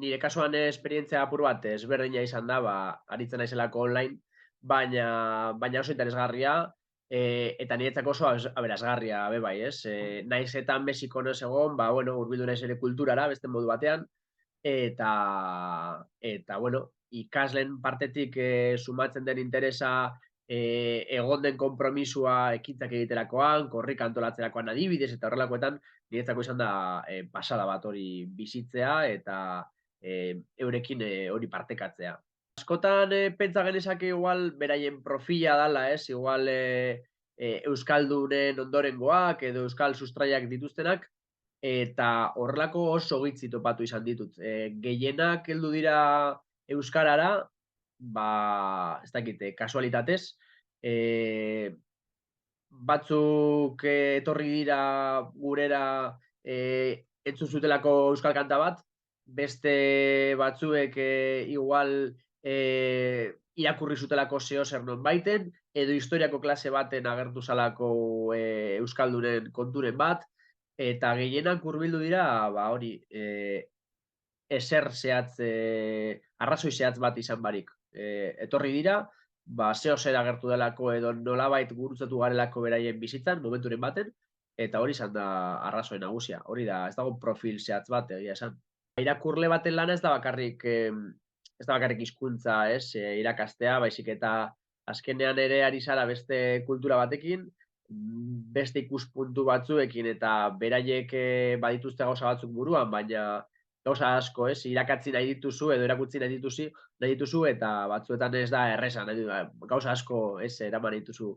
nire kasuan esperientzia apur bat ezberdina izan da, aritzen naizelako online, baina oso interesgarria, eta niretzako oso aberasgarria, be bai, ez? Naiz eta Mexikon ez egon, bueno, hurbildu naiz ere kulturara, beste modu batean, bueno, ikasleen partetik sumatzen den interesa, egon den konpromisua ekintzak egiterakoan, korrika antolatzerakoan adibidez, eta horrelakoetan, niretzako izan da pasada bat hori bizitzea, eta eurekin hori partekatzea. Askotan pentsa genezake igual beraien profila dala, ez? Igual euskaldunen ondorengoak edo euskal sustraiak dituztenak, eta horrelako oso gitzi topatu izan ditut. Gehienak heldu dira euskarara, ez dakit, kasualitatez, batzuk etorri dira gurera entzun zutelako euskal kanta bat, beste batzuek igual irakurri zutelako zeo zer non baiten, edo historiako klase baten agertu zalako euskaldunen konturen bat, eta gehienak hurbildu dira, hori, ezer zehatz, arrazoi zehatz bat izan barik. Etorri dira, zeo zer agertu delako edo nolabait gurutzatu garelako beraien bizitzan, momenturen baten, eta hori izan da arrazoi nagusia. Hori da, ez dago profil zehatz bat, egia esan. Irakurle baten lana ez da bakarrik hizkuntza, ez, irakastea, baizik eta azkenean ere ari zara beste kultura batekin, beste ikuspuntu batzuekin, eta beraiek badituzte gauza batzuk buruan, baina gauza asko, ez, irakatzi nahi dituzu, edo erakutzi nahi dituzu, eta batzuetan ez da erresa, gauza asko, ez, eraman dituzu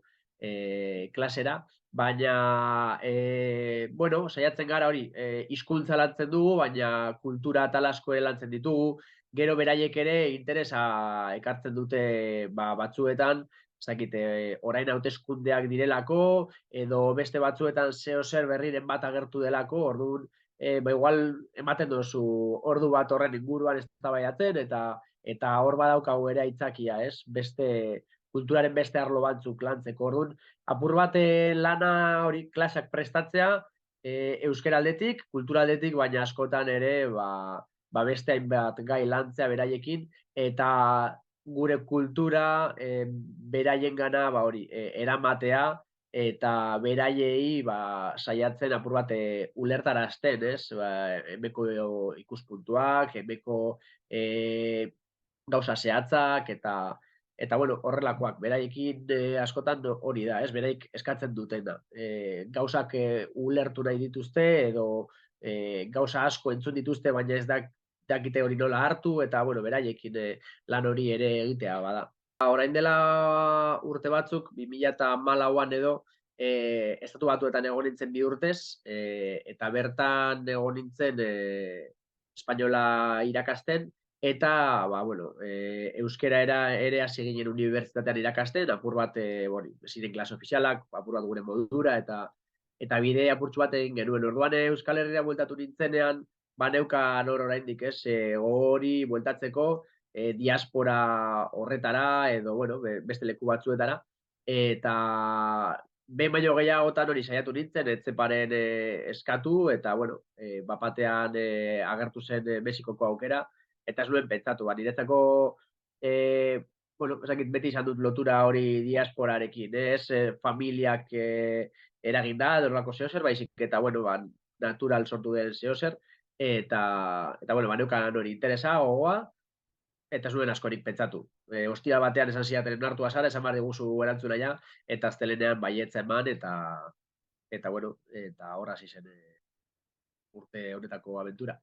klasera, baina, bueno, saiatzen gara hori, hizkuntza lantzen dugu, baina kultura tal asko lantzen ditugu, gero beraiek ere interesa ekartzen dute batzuetan, ez dakit, orain hauteskundeak direlako, edo beste batzuetan zeo zer berriren bat agertu delako, orduan, igual ematen duzu ordu bat horren inguruan eztabaidatzen, eta hor badaukagu ere aitzakia, ez? Kulturaren beste arlo batzuk lantzeko. Orduan, apur bat lana hori klaseak prestatzea, euskara aldetik, kultura aldetik, baina askotan ere, beste hainbat gai lantzea beraiekin, eta gure kultura beraien gana hori, eramatea, eta beraiei saiatzen apur bat ulertarazten, ez? Hemeko ikuspuntuak, hemeko gauza zehatzak, eta bueno, horrelakoak, beraiekin askotan hori da, ez? Beraik eskatzen dutena. Gauzak ulertu nahi dituzte, edo gauza asko entzun dituzte, baina ez dakite hori nola hartu, eta bueno, beraiekin lan hori ere egitea bada. Orain dela urte batzuk, 2014an edo, estatu batuetan egon nintzen 2 urtez, eta bertan egon nintzen espainola irakasten, eta, bueno, euskera ere hasi ginen unibertsitatean irakasten, apur bat, ziren klase ofizialak, apur bat gure modura, eta bide apurtxu bat egin genuen. Orduan Euskal Herria bueltatu nintzenean, neukan hor oraindik, ez, hori bueltatzeko, diaspora horretara, edo, bueno, beste leku batzuetara, eta behin baino gehiagotan hori saiatu nintzen, etzeparen eskatu, eta, bueno, bapatean agertu zen Mexikoko aukera, eta ez nuen pentsatu, niretzako, bueno, esakit beti izan dut lotura hori diasporarekin, ez familiak eraginda, dorlako zehozer, baizik, eta, bueno, natural sortu den zehozer, eta bueno, neukan hori interesa, gogoa, eta zuen askorik pentsatu. Ostia batean esan zidaten hartu azara, esan behar diguzu erantzuna ja, eta aztelenean baietza eman, eta bueno, eta horra hasi zen urte honetako abentura.